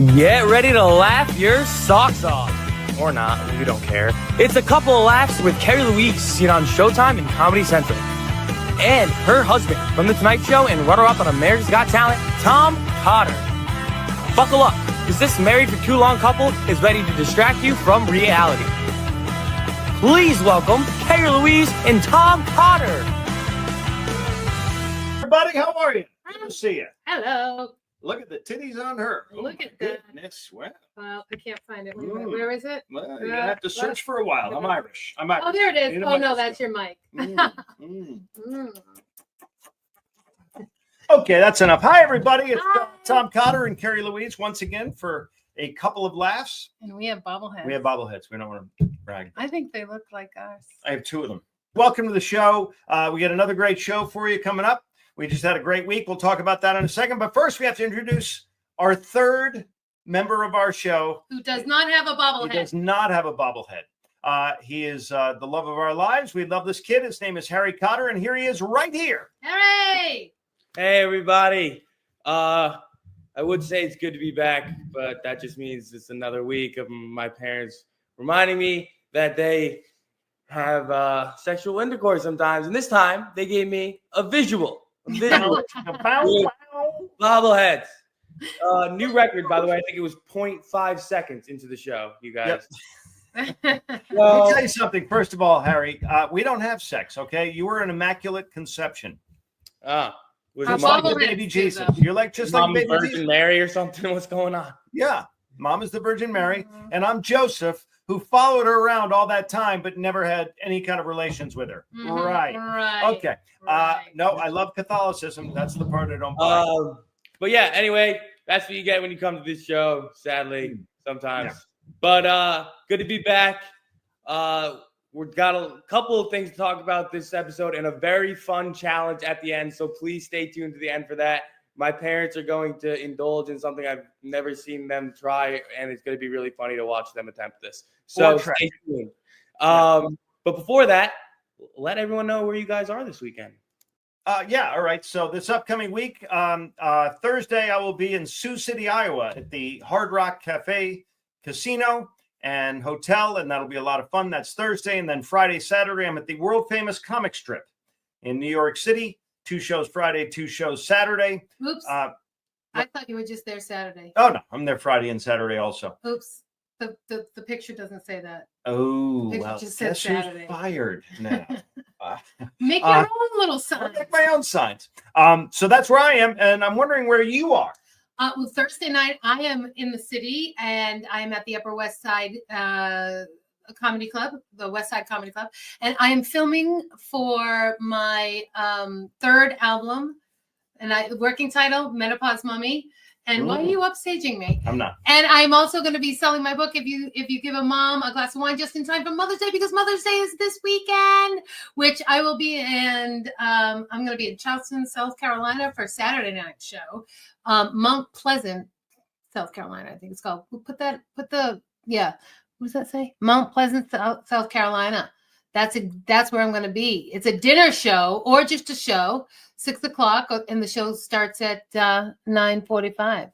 Get ready to laugh your socks off. Or not, we don't care. It's a couple of laughs with Carrie Louise, seen on Showtime and Comedy Central. And her husband from The Tonight Show and runner-up on America's Got Talent, Tom Cotter. Buckle up, because this married for too long couple is ready to distract you from reality. Please welcome Carrie Louise and Tom Cotter. Everybody, how are you? Good to see you. Hello. Look at the titties on her. Look at that. that. Goodness, wow. Well, I can't find it. Wait a minute. Where is it? Well, you're going to have to search for a while. I'm Irish. Oh, there it is. Need a Oh, no, microscope. that's your mic. Okay, that's enough. Hi, everybody. It's Hi. Tom Cotter and Carrie Louise once again for a couple of laughs. And we have bobbleheads. We have bobbleheads. We don't want to brag. I think they look like us. I have two of them. Welcome to the show. We got another great show for you coming up. We just had a great week. We'll talk about that in a second. But first, we have to introduce our third member of our show. Who does not have a He bobblehead? does not have a bobblehead. He is the love of our lives. We love this kid. His name is Harry Cotter, and here he is right here. Hooray! Hey, everybody. I would say it's good to be back, but that just means it's another week of my parents reminding me that they have sexual intercourse sometimes. And this time, they gave me a visual. Bobbleheads. New record, by the way. I think it was 0.5 seconds into the show, you guys. Let me tell you something. First of all, Harry, we don't have sex, okay? You were an immaculate conception. Was Our it mom, bobbleheads The baby do, Jesus. though. You're like just like Mom baby Virgin Jesus. Mary or something? What's going on? Yeah. Mom is the Virgin Mary, and I'm Joseph, who followed her around all that time, but never had any kind of relations with her. Mhm, Right. Right. Okay. Right. No, I love Catholicism. That's the part I don't buy. But yeah, anyway, that's what you get when you come to this show, sadly, sometimes. Yeah. But good to be back. We've got a couple of things to talk about this episode and a very fun challenge at the end. So please stay tuned to the end for that. My parents are going to indulge in something I've never seen them try, and it's going to be really funny to watch them attempt this. So stay tuned. But before that, let everyone know where you guys are this weekend. Yeah, all right. So this upcoming week, Thursday, I will be in Sioux City, Iowa at the Hard Rock Cafe Casino and Hotel, and that'll be a lot of fun. That's Thursday. And then Friday, Saturday, I'm at the world famous comic strip in New York City. 2 shows Friday, 2 shows Saturday. Oops. I thought you were just there Saturday. Oh, no, I'm there Friday and Saturday also. Oops. The picture doesn't say that. Oh, It well, just said guess who's Saturday. fired now? Make your own little I'll sign. make my own signs. So that's where I am, and I'm wondering where you are. Well, Thursday night, I am in the city, and I am at the Upper West Side Comedy Club, the West Side Comedy Club, and I am filming for my third album, and working title, Menopause Mummy. And why are you upstaging me? I'm not. And I'm also going to be selling my book if you give a mom a glass of wine just in time for Mother's Day, because Mother's Day is this weekend, which I will be. And I'm going to be in Charleston, South Carolina for Saturday night show. Mount Pleasant, South Carolina, I think it's called. What does that say? Mount Pleasant, South Carolina. That's where I'm going to be. It's a dinner show or just a show, 6:00, and the show starts at 9:45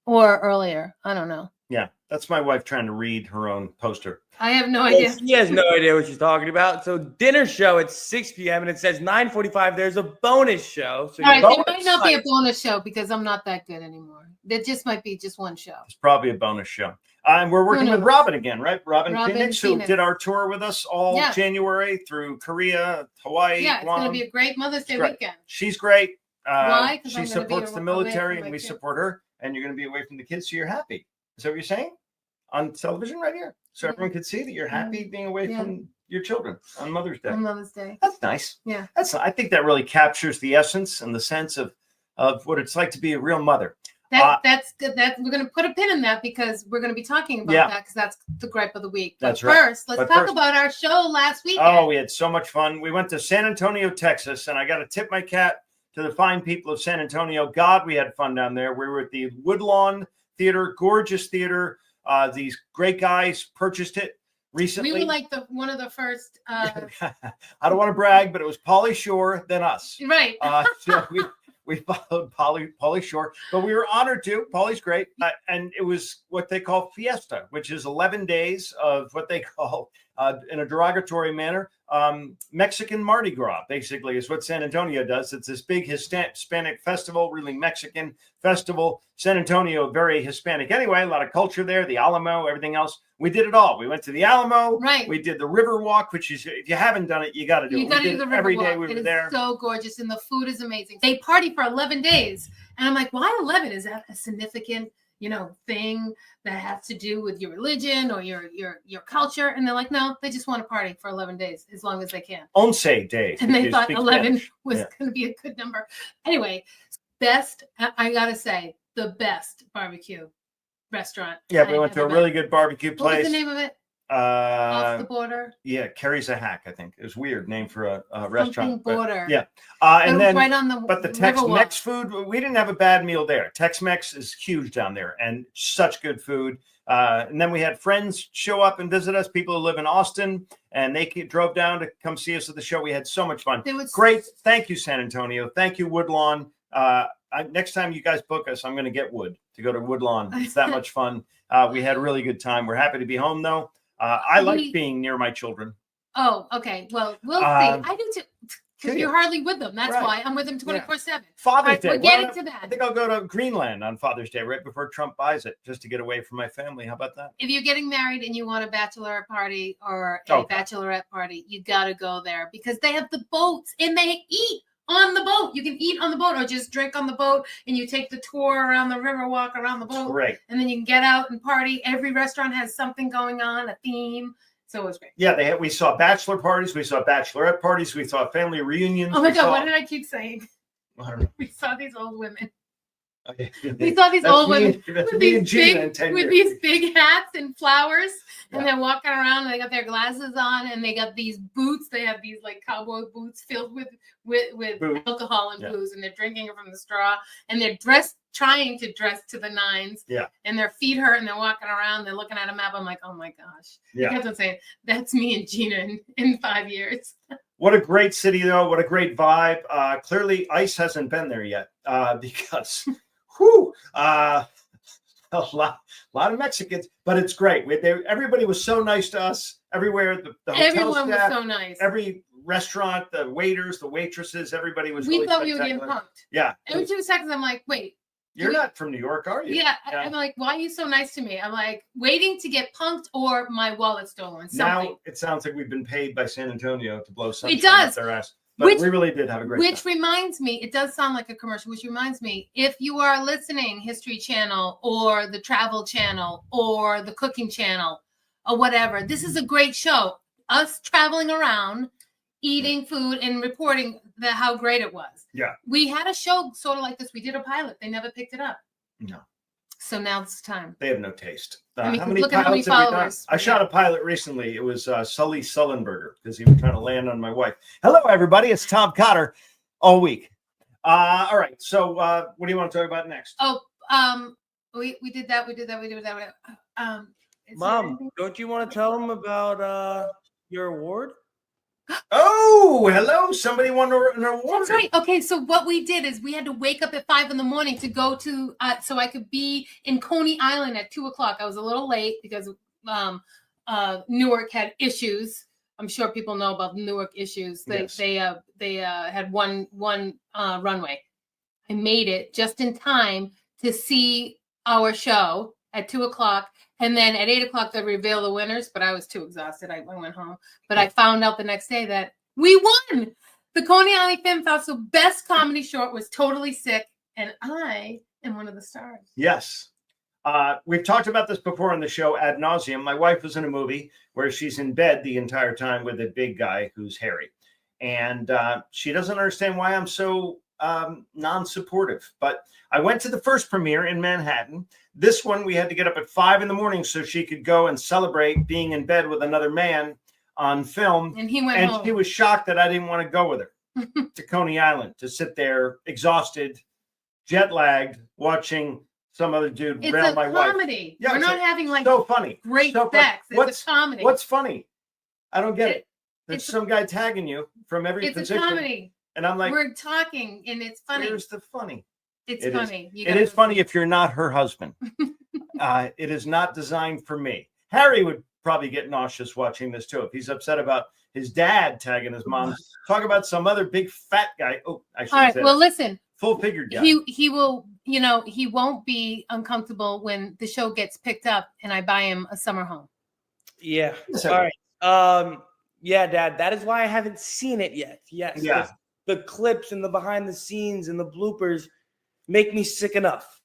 or earlier. I don't know. Yeah, that's my wife trying to read her own poster. I have no idea. She has no idea what she's talking about. So dinner show at 6 p.m. and it says 9:45. There's a bonus show. So All right, you it might not be a bonus show because I'm not that good anymore. It just might be just one show. It's probably a bonus show. And we're working with Robin again, right? Robin Phoenix, who did our tour with us all January through Korea, Hawaii. Yeah, it's Guam. going to be a great Mother's Day weekend. She's great. Why? 'Cause she I'm gonna supports be the away military, from my and we kids. support her. And you're going to be away from the kids, so you're happy. Is that what you're saying? On television right here? So everyone could see that you're happy being away from your children on Mother's Day. On Mother's Day. That's nice. Yeah. I think that really captures the essence and the sense of what it's like to be a real mother. That's good. We're going to put a pin in that because we're going to be talking about that because that's the gripe of the week. That's but right. First, let's talk about our show last weekend. Oh, we had so much fun. We went to San Antonio, Texas, and I got to tip my cap to the fine people of San Antonio. God, we had fun down there. We were at the Woodlawn Theater, gorgeous theater. These great guys purchased it recently. We were like one of the first. I don't want to brag, but it was Pauly Shore, then us. Right. So We followed Pauly Shore, but we were honored to. Pauly's great. And it was what they call fiesta, which is 11 days of what they call, in a derogatory manner, Mexican Mardi Gras, basically, is what San Antonio does. It's this big Hispanic festival, really Mexican festival. San Antonio, very Hispanic anyway, a lot of culture there, the Alamo, everything else. We did it all. We went to the Alamo. Right. We did the River Walk, which is, if you haven't done it, you got to do it. You got to do the river every walk. day we were there. So gorgeous, and the food is amazing. They party for 11 days, and I'm like, why 11? Is that a significant, thing that has to do with your religion or your culture? And they're like, no, they just want to party for 11 days as long as they can. Once days. And they thought 11 Spanish. was going to be a good number. Anyway, I gotta say, the best barbecue restaurant. Yeah, we went to a really good barbecue What place. was the name of it? Off the border. Yeah, Carrie's a Hack, I think. It was weird name for a restaurant. Something border. Yeah. It And was then right on the but the Riverwalk. Tex-Mex food, we didn't have a bad meal there. Tex-Mex is huge down there and such good food. And then we had friends show up and visit us, people who live in Austin, and they drove down to come see us at the show. We had so much fun. It was Great. Thank you, San Antonio. Thank you, Woodlawn. Next time you guys book us, I'm going to get wood to go to Woodlawn. It's that much fun. We had a really good time. We're happy to be home, though. I like being near my children. Oh, okay. Well, we'll see. I do too. Because you're hardly with them. That's Right. why I'm with them 24/7. Father's Day. We're getting to that. I think I'll go to Greenland on Father's Day right before Trump buys it, just to get away from my family. How about that? If you're getting married and you want a bachelor party or a bachelorette party, you got to go there because they have the boats and they eat on the boat. You can eat on the boat or just drink on the boat, and you take the tour around the river, walk around the boat. Great. And then you can get out and party. Every restaurant has something going on, a theme. So it was great. Yeah, we saw bachelor parties, we saw bachelorette parties, we saw family reunions. Oh my God, what did I keep saying? I don't know. We saw these old women. Okay. We saw these old women That's with me and these Gina in big 10 with years. these big hats and flowers, and Yeah. they're walking around. And they got their glasses on, and they got these boots. They have these like cowboy boots filled with Booze. alcohol and Yeah. booze, and they're drinking it from the straw. And they're trying to dress to the nines. Yeah. And their feet hurt, and they're walking around. They're looking at a map. I'm like, oh my gosh. Yeah. I kept on saying, that's me and Gina in 5 years. What a great city, though. What a great vibe. Clearly, ICE hasn't been there yet because, a lot of Mexicans, but it's great. Everybody was so nice to us everywhere. The hotel Everyone staff, was so nice. every restaurant, the waiters, the waitresses, everybody was We really thought we were getting spectacular. punked. Yeah. Every 2 seconds, I'm like, wait. You're not from New York, are you? Yeah, Yeah. I'm like, why are you so nice to me? I'm like, waiting to get punked or my wallet stolen. Something. Now it sounds like we've been paid by San Antonio to blow something does. up their ass. But Which- we really did have a great Which time. reminds me, it does sound like a commercial, which reminds me, if you are listening History Channel or the Travel Channel or the Cooking Channel or whatever, this is a great show. Us traveling around, eating food and reporting how great it was. Yeah. We had a show sort of like this. We did a pilot. They never picked it up. No. So now it's time. They have no taste. I mean, how many look at how many pilots have we done? followers. I shot a pilot recently. It was Sully Sullenberger because he was trying to land on my wife. Hello, everybody. It's Tom Cotter all week. All right. So what do you want to talk about next? Oh, we did that. Is there Mom, anything- don't you want to tell them about your award? Oh, hello. Somebody won an award. That's right. Okay, so what we did is we had to wake up at 5 a.m. to go to, so I could be in Coney Island at 2:00. I was a little late because Newark had issues. I'm sure people know about Newark issues. They had one runway. I made it just in time to see our show at 2:00. And then at 8:00, they reveal the winners, but I was too exhausted. I went home. But I found out the next day that we won. The Coney Island Film Festival Best Comedy Short was Totally Sick, and I am one of the stars. Yes. We've talked about this before on the show ad nauseum. My wife was in a movie where she's in bed the entire time with a big guy who's hairy. And she doesn't understand why I'm so non-supportive. But I went to the first premiere in Manhattan. This one, we had to get up at 5 a.m. so she could go and celebrate being in bed with another man on film. And he went And home. she was shocked that I didn't want to go with her to Coney Island to sit there exhausted, jet lagged, watching some other dude It's rail a my wife. comedy. Yeah, We're it's not having like So funny. great So funny. sex. It's a comedy. What's funny? I don't get it. There's it's- some guy tagging you from every It's a position. comedy. And I'm like, we're talking, and it's funny. where's the funny? It's It is- funny. It is funny if you're not her husband. It is not designed for me. Harry would probably get nauseous watching this too if he's upset about his dad tagging his mom. Talk about some other big fat guy. Oh, I should All right. say Well, listen. full figured guy. He will. You know, he won't be uncomfortable when the show gets picked up and I buy him a summer home. Yeah. Listen. All right. Yeah, Dad. That is why I haven't seen it yet. Yes. Yeah. The clips and the behind the scenes and the bloopers make me sick enough.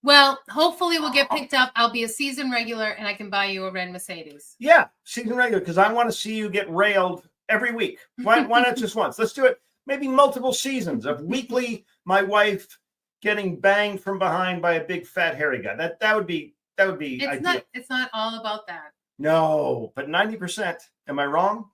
Well, hopefully we'll get picked up. I'll be a season regular and I can buy you a red Mercedes. Yeah, season regular, because I want to see you get railed every week. Why not just once? Let's do it. Maybe multiple seasons of weekly. My wife getting banged from behind by a big fat hairy guy. That would be ideal. It's not all about that. No, but 90%. Am I wrong?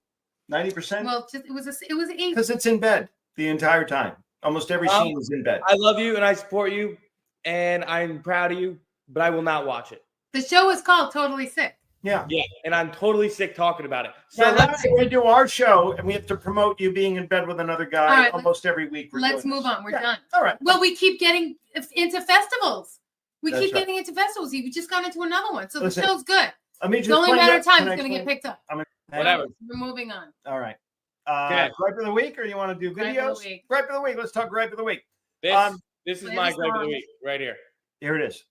90%? Well, it was 8. Because it's in bed the entire time. Almost every scene is in bed. I love you and I support you and I'm proud of you, but I will not watch it. The show is called Totally Sick. Yeah. Yeah, and I'm totally sick talking about it. So So let's say we do our show and we have to promote you being in bed with another guy All right, almost every week. Let's move on. We're done. All right. Well, we keep getting into festivals. That's right. Getting into festivals. You've just gone into another one. So Listen, the show's good. Let me It's just only a point matter out- of time can I it's going to get explain? picked up. Whatever. We're moving on. All right. Okay. Gripe of the week, or you want to do Gripe of the videos? week. Gripe of the week. Let's talk gripe of the week. This is Play my the gripe of the song. week right here. Here it is.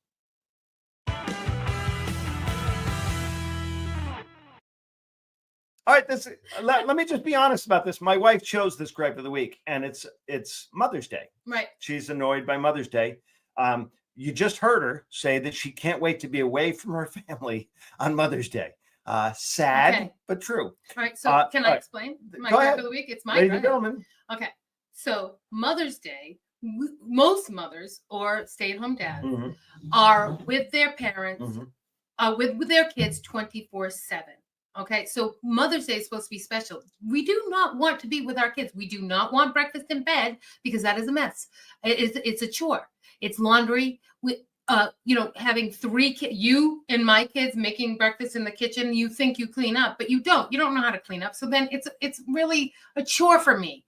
All right, let me just be honest about this. My wife chose this gripe of the week, and it's Mother's Day. Right. She's annoyed by Mother's Day. You just heard her say that she can't wait to be away from her family on Mother's Day. Sad, Okay. but true. All right. So can all I right. explain my Go gripe ahead. of the week? It's my Ladies gripe. and gentlemen. Okay. So Mother's Day, most mothers or stay-at-home dads Mhm, are with their parents, mhm. with their kids 24/7. Okay, so Mother's Day is supposed to be special. We do not want to be with our kids. We do not want breakfast in bed because that is a mess. It's a chore. It's laundry. Having 3 kids, you and my kids making breakfast in the kitchen. You think you clean up, but you don't. You don't know how to clean up. So then it's really a chore for me.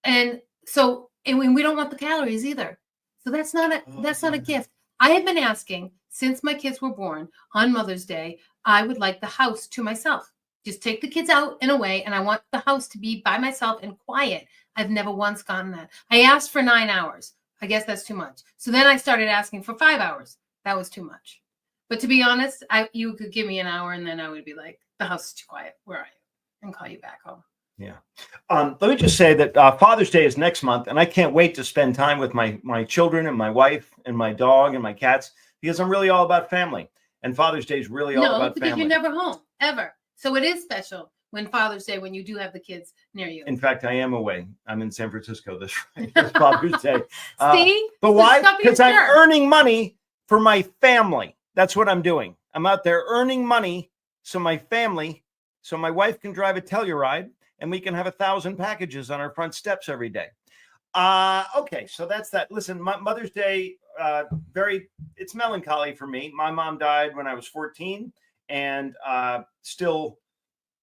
And we don't want the calories either. So that's not a gift. I have been asking since my kids were born on Mother's Day. I would like the house to myself. Just take the kids out and away, and I want the house to be by myself and quiet. I've never once gotten that. I asked for 9 hours. I guess that's too much. So then I started asking for 5 hours. That was too much. But to be honest, you could give me an hour, and then I would be like, the house is too quiet. Where are you? And call you back home. Yeah. Let me just say that Father's Day is next month, and I can't wait to spend time with my children and my wife and my dog and my cats because I'm really all about family. And Father's Day is really all about because family. you're never home, ever. So it is special when Father's Day, when you do have the kids near you. In fact, I am away. I'm in San Francisco this Father's Day. See? But So why? stop being Because I'm jerk. earning money for my family. That's what I'm doing. I'm out there earning money so my wife can drive a Telluride and we can have 1,000 packages on our front steps every day. Okay, so that's that. Listen, Mother's Day, it's melancholy for me. My mom died when I was 14 and still,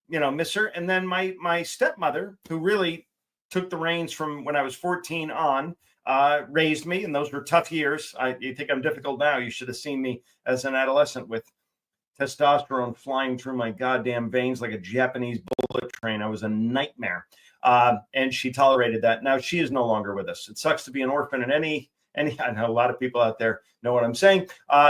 miss her. And then my stepmother, who really took the reins from when I was 14 on, raised me, and those were tough years. You think I'm difficult now? You should have seen me as an adolescent with testosterone flying through my goddamn veins like a Japanese bullet train. I was a nightmare. And she tolerated that. Now she is no longer with us. It sucks to be an orphan, and I know a lot of people out there know what I'm saying.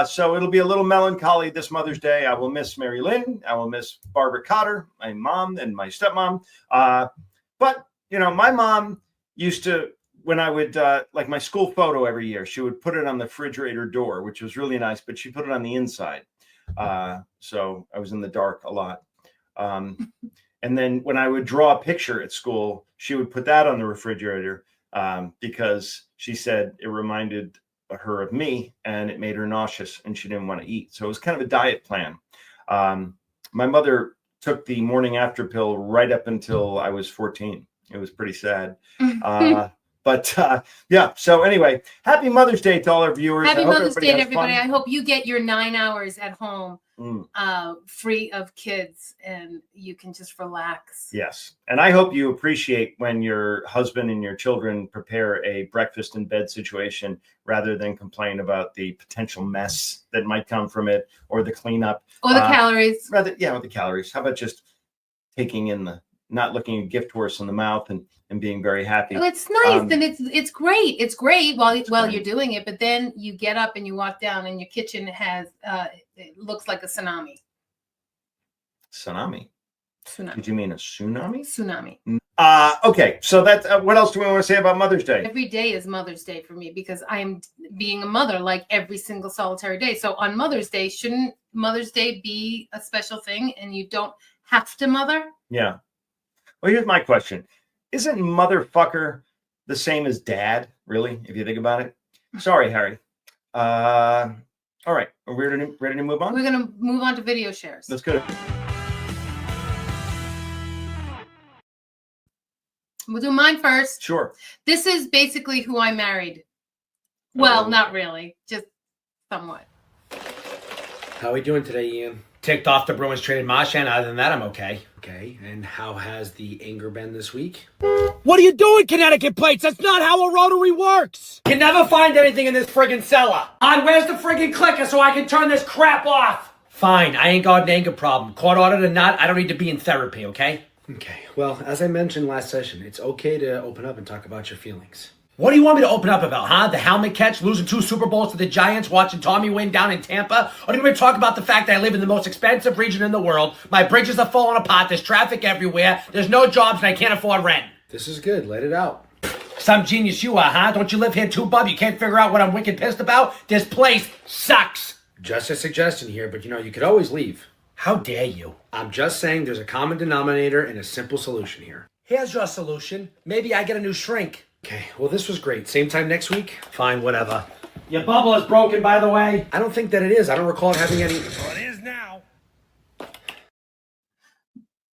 So it'll be a little melancholy this Mother's Day. I will miss Mary Lynn. I will miss Barbara Cotter, my mom and my stepmom. But my mom used to, when I would like my school photo every year, she would put it on the refrigerator door, which was really nice, but she put it on the inside. So I was in the dark a lot. And then when I would draw a picture at school, she would put that on the refrigerator because she said it reminded her of me and it made her nauseous and she didn't want to eat. So it was kind of a diet plan. My mother took the morning after pill right up until I was 14. It was pretty sad. But yeah. So anyway, happy Mother's Day to all our viewers. Happy I hope Mother's Day to has everybody. fun. I hope you get your 9 hours at home Mm. free of kids and you can just relax. Yes. And I hope you appreciate when your husband and your children prepare a breakfast in bed situation rather than complain about the potential mess that might come from it or the cleanup. Or the calories. Rather, yeah, with the calories. How about just taking in the, not looking a gift horse in the mouth and being very happy. Oh, it's nice and it's great. It's great while you're doing it, but then you get up and you walk down and your kitchen has it looks like a tsunami. Tsunami. Tsunami. Did you mean a tsunami? Tsunami. Okay, so that's what else do we want to say about Mother's Day? Every day is Mother's Day for me because I am being a mother like every single solitary day. So on Mother's Day, shouldn't Mother's Day be a special thing and you don't have to mother? Yeah. Well, here's my question. Isn't motherfucker the same as dad, really, if you think about it? Sorry, Harry. All right. Are we ready to move on? We're going to move on to video shares. Let's go. We'll do mine first. Sure. This is basically who I married. Well, not really, just somewhat. How are we doing today, Ian? Ticked off the Bruins traded Marchand. Other than that, I'm okay. Okay, and how has the anger been this week? What are you doing, Connecticut Plates? That's not how a rotary works. Can never find anything in this friggin' cellar. Where's the friggin' clicker so I can turn this crap off? Fine, I ain't got an anger problem. Court ordered or not, I don't need to be in therapy, okay? Okay, well, as I mentioned last session, it's okay to open up and talk about your feelings. What do you want me to open up about, huh? The helmet catch, losing 2 Super Bowls to the Giants, watching Tommy win down in Tampa? Or do you want me to talk about the fact that I live in the most expensive region in the world, my bridges are falling apart, there's traffic everywhere, there's no jobs, and I can't afford rent? This is good, let it out. Some genius you are, huh? Don't you live here too, bub? You can't figure out what I'm wicked pissed about? This place sucks! Just a suggestion here, but you could always leave. How dare you? I'm just saying there's a common denominator and a simple solution here. Here's your solution. Maybe I get a new shrink. Okay, well, this was great. Same time next week? Fine, whatever. Your bubble is broken, by the way. I don't think that it is. I don't recall it having any... Well, it is now.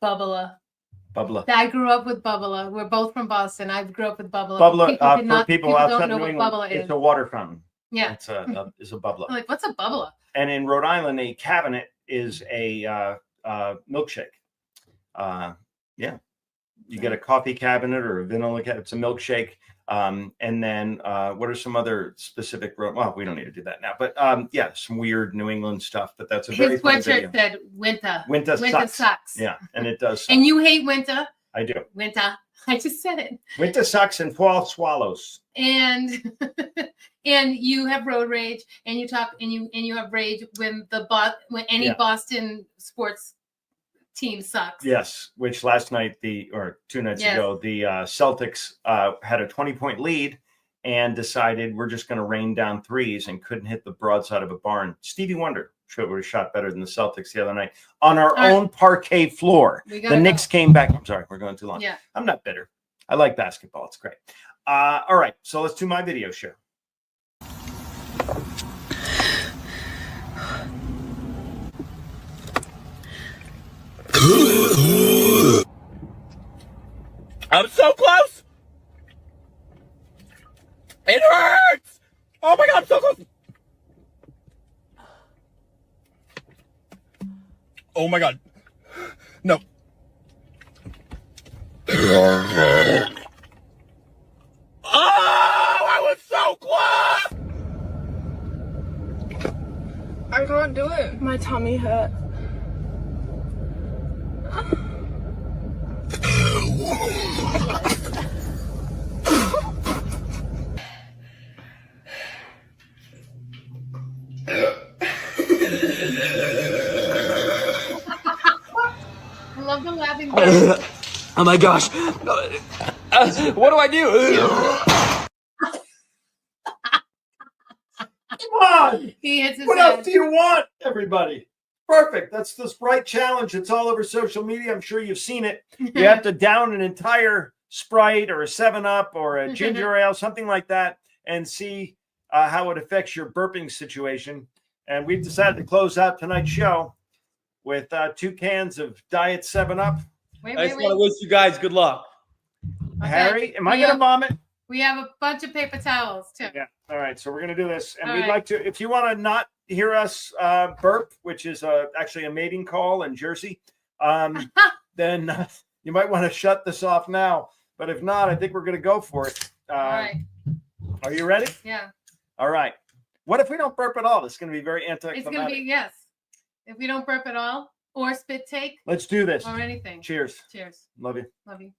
Bubba. Bubba. I grew up with Bubba. We're both from Boston. I grew up with Bubba. Bubba, for people outside don't know New what England, Bubba is. it's a water fountain. Yeah. It's a Bubba. I'm like, what's a Bubba? And in Rhode Island, a cabinet is a milkshake. Yeah. You get a coffee cabinet or a vanilla cabinet. It's a milkshake. And then what are some other specific? Well, we don't need to do that now. But yeah, some weird New England stuff. But that's a very His funny sweatshirt video. said winter. Winter sucks. Yeah, and it does. Suck. And you hate winter. I do. Winter. I just said it. Winter sucks and fall swallows. And and you have road rage, and you talk, and you have rage when any Boston sports team sucks. Yes, which last night or 2 nights ago, the Celtics had a 20-point lead and decided we're just going to rain down threes and couldn't hit the broadside of a barn. Stevie Wonder would have shot better than the Celtics the other night on our own parquet floor. The Knicks came back. I'm sorry, we're going too long. Yeah. I'm not bitter. I like basketball. It's great. All right, so let's do my video share. I'm so close. It hurts. Oh my God, I'm so close. Oh my God. No. Oh, I was so close. I can't do it. My tummy hurts. I love the laughing. Oh my gosh. What do I do? Come on. He hits his What head. else do you want, everybody? Perfect. That's the Sprite challenge. It's all over social media. I'm sure you've seen it. You have to down an entire Sprite or a 7-Up or a ginger ale, something like that, and see how it affects your burping situation. And we've decided to close out tonight's show with 2 cans of Diet 7-Up. Wait, I just want to wish you guys good luck. Okay. Harry, am I going to vomit? We have a bunch of paper towels too. Yeah. All right. So we're going to do this. And All we'd right. like to, if you want to not hear us burp, which is actually a mating call in Jersey, then you might want to shut this off now. But if not, I think we're going to go for it. All right. Are you ready? Yeah. All right. What if we don't burp at all? It's going to be very It's anticlimactic. gonna be yes. If we don't burp at all or spit take Let's do this. or anything. Cheers. Cheers. Love you. Love you.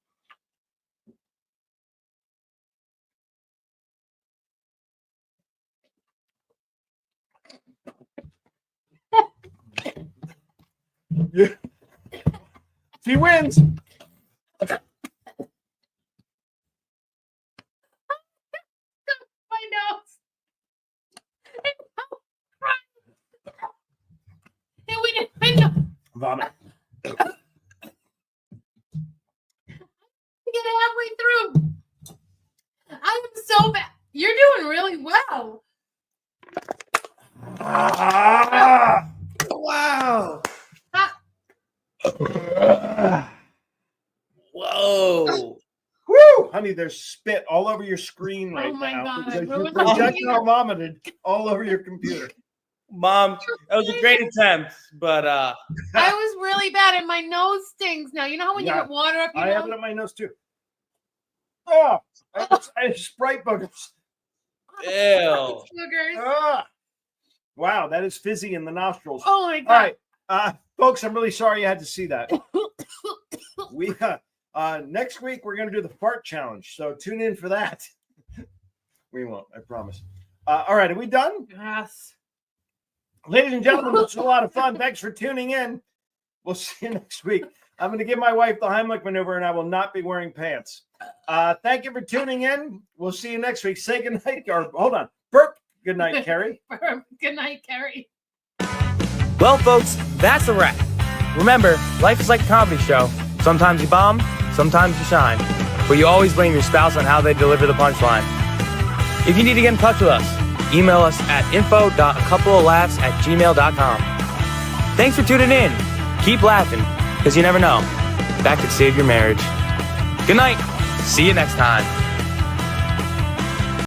Yeah. She wins. My nose. It went in my nose. Vomit. Get halfway through. I am so bad. You're doing really well. Ah! Wow. Whoa. Woo! Honey, there's spit all over your screen right Oh my now. God. Because What you was that? projectile vomited all over your computer. Mom, that was a great attempt, but I was really bad and my nose stings now. You know how when you Yeah. get water up your I have nose? it on my nose too. Oh, I have Sprite boogers. ew. Boogers. Ah. Wow, that is fizzy in the nostrils. Oh my All god. right, folks, I'm really sorry you had to see that. We next week we're going to do the fart challenge, so tune in for that. We won't, I promise. All right, are we done? Yes. Ladies and gentlemen, this was a lot of fun. Thanks for tuning in. We'll see you next week. I'm going to give my wife the Heimlich maneuver, and I will not be wearing pants. Thank you for tuning in. We'll see you next week. Say goodnight, or hold on. Burp. Good night, Carrie. Good night, Carrie. Well, folks, that's a wrap. Remember, life is like a comedy show. Sometimes you bomb, sometimes you shine. But you always blame your spouse on how they deliver the punchline. If you need to get in touch with us, email us at info.coupleoflaughs@gmail.com. Thanks for tuning in. Keep laughing, because you never know. That could save your marriage. Good night. See you next time.